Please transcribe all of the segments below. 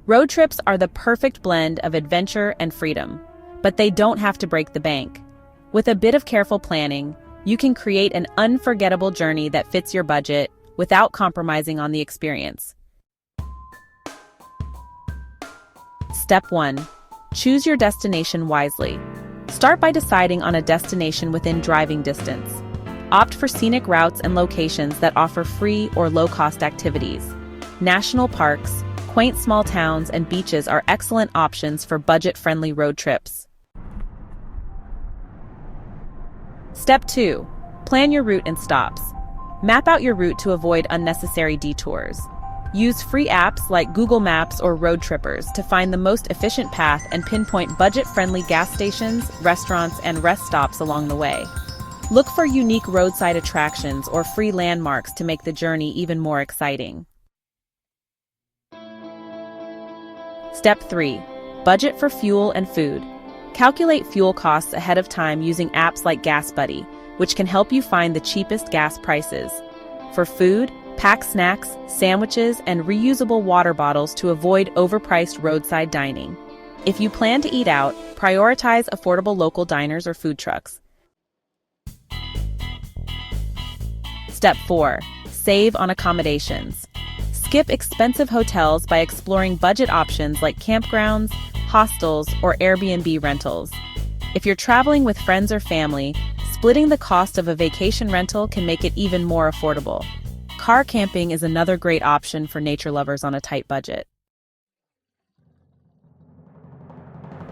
Road trips are the perfect blend of adventure and freedom, but they don't have to break the bank. With a bit of careful planning, you can create an unforgettable journey that fits your budget without compromising on the experience. Step 1. Choose your destination wisely. Start by deciding on a destination within driving distance. Opt for scenic routes and locations that offer free or low-cost activities. National parks, quaint small towns, and beaches are excellent options for budget-friendly road trips. Step 2. Plan your route and stops. Map out your route to avoid unnecessary detours. Use free apps like Google Maps or Road Trippers to find the most efficient path and pinpoint budget-friendly gas stations, restaurants, and rest stops along the way. Look for unique roadside attractions or free landmarks to make the journey even more exciting. Step 3. Budget for fuel and food. Calculate fuel costs ahead of time using apps like Gas Buddy, which can help you find the cheapest gas prices. For food, pack snacks, sandwiches, and reusable water bottles to avoid overpriced roadside dining. If you plan to eat out, prioritize affordable local diners or food trucks. Step 4. Save on accommodations. Skip expensive hotels by exploring budget options like campgrounds, hostels, or Airbnb rentals. If you're traveling with friends or family, splitting the cost of a vacation rental can make it even more affordable. Car camping is another great option for nature lovers on a tight budget.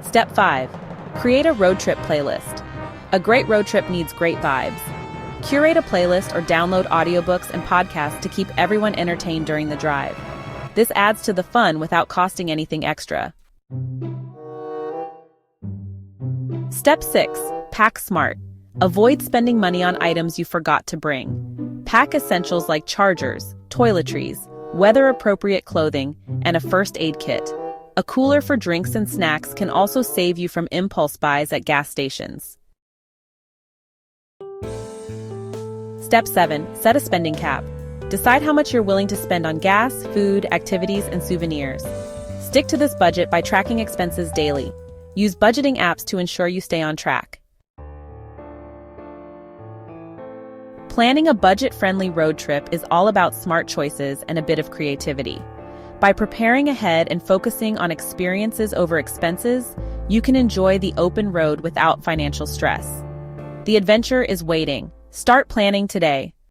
Step 5. Create a road trip playlist. A great road trip needs great vibes. Curate a playlist or download audiobooks and podcasts to keep everyone entertained during the drive. This adds to the fun without costing anything extra. Step 6. Pack smart. Avoid spending money on items you forgot to bring. Pack essentials like chargers, toiletries, weather-appropriate clothing, and a first aid kit. A cooler for drinks and snacks can also save you from impulse buys at gas stations. Step 7. Set a spending cap. Decide how much you're willing to spend on gas, food, activities, and souvenirs. Stick to this budget by tracking expenses daily. Use budgeting apps to ensure you stay on track. Planning a budget-friendly road trip is all about smart choices and a bit of creativity. By preparing ahead and focusing on experiences over expenses, you can enjoy the open road without financial stress. The adventure is waiting. Start planning today.